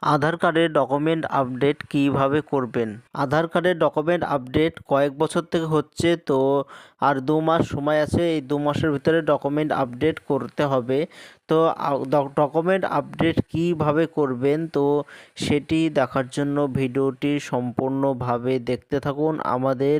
আধার কার্ডের document update কিভাবে করবেন? আধার কার্ডের ডকুমেন্ট আপডেট কয়েক বছর থেকে হচ্ছে, তো আর 2 মাস সময় আছে। এই 2 মাসের ভিতরে ডকুমেন্ট আপডেট করতে হবে। তো ডকুমেন্ট আপডেট কিভাবে করবেন, তো সেটি দেখার জন্য ভিডিওটি সম্পূর্ণভাবে দেখতে থাকুন। আমাদের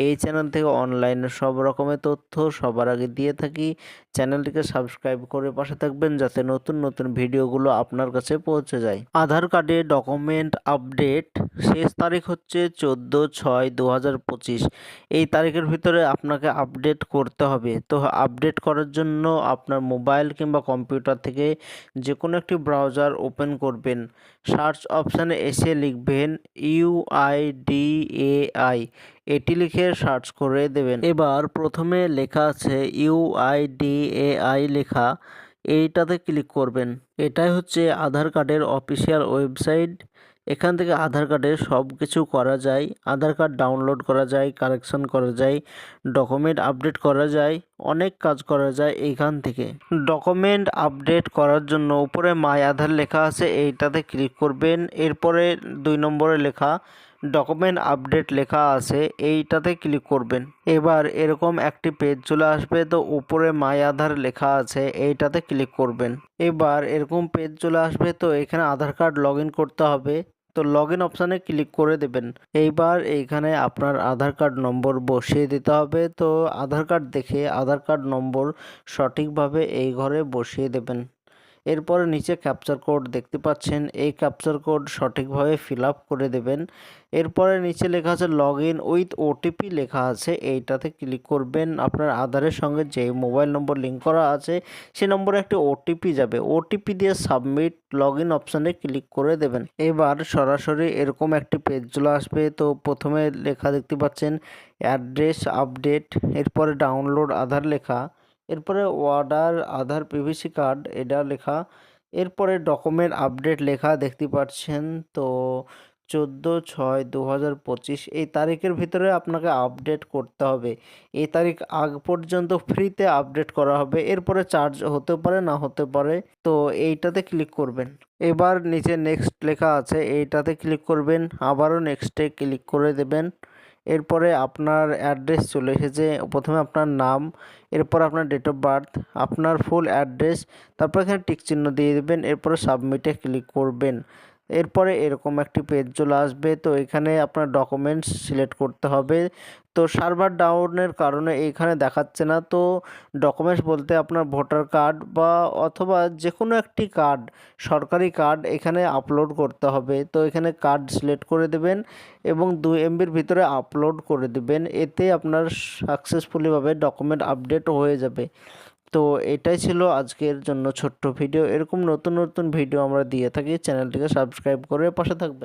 এই চ্যানেল থেকে অনলাইনে সব রকমের তথ্য সবার আগে দিয়ে থাকি। চ্যানেলটিকে সাবস্ক্রাইব করে পাশে থাকবেন যাতে নতুন নতুন ভিডিওগুলো আপনার কাছে পৌঁছে যায়। আধার কার্ডে ডকুমেন্ট আপডেট শেষ তারিখ হচ্ছে 14/6/2025। এই তারিখের ভিতরে আপনাকে আপডেট করতে হবে। তো আপডেট করার জন্য আপনার মোবাইল কিংবা কম্পিউটার থেকে যে কোনো একটি ব্রাউজার ওপেন করবেন। সার্চ অপশানে এসে লিখবেন UIDAI, এটি লিখে সার্চ করে দেবেন। এবার প্রথমে লেখা আছে UIDAI লেখা, এইটাতে ক্লিক করবেন। এটাই হচ্ছে আধার কার্ডের অফিসিয়াল ওয়েবসাইট। এখান থেকে আধার কার্ডের সব কিছু করা যায়। আধার কার্ড ডাউনলোড করা যায়, কারেকশন করা যায়, ডকুমেন্ট আপডেট করা যায়, অনেক কাজ করা যায় এইখান থেকে। ডকুমেন্ট আপডেট করার জন্য উপরে মাই আধার লেখা আছে, এইটাতে ক্লিক করবেন। এরপরে 2 নম্বরে লেখা ডকুমেন্ট আপডেট লেখা আছে, এইটাতে ক্লিক করবেন। এবার এরকম একটি পেজ চলে আসবে, তো উপরে মাই আধার লেখা আছে, এইটাতে ক্লিক করবেন। এবার এরকম পেজ চলে আসবে, তো এখানে আধার কার্ড লগ ইন করতে হবে, তো লগ ইন অপশানে ক্লিক করে দেবেন। এইবার এইখানে আপনার আধার কার্ড নম্বর বসিয়ে দিতে হবে। তো আধার কার্ড দেখে আধার কার্ড নম্বর সঠিকভাবে এই ঘরে বসিয়ে দেবেন। এরপরে নিচে ক্যাপচার কোড দেখতে পাচ্ছেন, এই ক্যাপচার কোড সঠিকভাবে ফিল আপ করে দেবেন। এরপরে নিচে লেখা আছে লগ ইন উইথ ওটিপি লেখা আছে, এইটাতে ক্লিক করবেন। আপনার আধারের সঙ্গে যে মোবাইল নম্বর লিঙ্ক করা আছে সেই নম্বরে একটি ওটিপি যাবে, ওটিপি দিয়ে সাবমিট লগ ইন অপশানে ক্লিক করে দেবেন। এবার সরাসরি এরকম একটি পেজ চলে আসবে। তো প্রথমে লেখা দেখতে পাচ্ছেন অ্যাড্রেস আপডেট, এরপরে ডাউনলোড আধার লেখা, এরপরে অর্ডার আধার পিভিসি কার্ড এটা লেখা, এরপরে ডকুমেন্ট আপডেট লেখা দেখতে পাচ্ছেন। তো 14/6/2025 এই তারিখের ভিতরে আপনাকে আপডেট করতে হবে। এই তারিখ আগ পর্যন্ত ফ্রিতে আপডেট করা হবে, এরপরে চার্জ হতে পারে না হতে পারে। তো এইটাতে ক্লিক করবেন। এবার নিচে নেক্সট লেখা আছে, এইটাতে ক্লিক করবেন, আবারও নেক্সটে ক্লিক করে দেবেন। এরপরে আপনার অ্যাড্রেস চলে এসেছে, প্রথমে আপনার নাম, এরপর আপনার ডেট অফ বার্থ, আপনার ফুল অ্যাড্রেস, তারপর এখানে টিক চিহ্ন দিয়ে দেবেন, এরপরে সাবমিটে ক্লিক করবেন। এরপরে এরকম একটি পেজ চলে আসবে, তো এখানে আপনার ডকুমেন্টস সিলেক্ট করতে হবে। তো সার্ভার ডাউনের কারণে এইখানে দেখাচ্ছে না। তো ডকুমেন্টস বলতে আপনার ভোটার কার্ড বা অথবা যে কোনো একটি কার্ড, সরকারি কার্ড এখানে আপলোড করতে হবে। তো এখানে কার্ড সিলেক্ট করে দেবেন এবং 2 MBর ভিতরে আপলোড করে দেবেন। এতে আপনার সাকসেসফুলিভাবে ডকুমেন্ট আপডেট হয়ে যাবে। তো এটাই ছিল আজকের জন্য ছোট্ট ভিডিও। এরকম নতুন নতুন ভিডিও আমরা দিয়ে থাকি, চ্যানেলটিকে সাবস্ক্রাইব করে পাশে থাকবেন।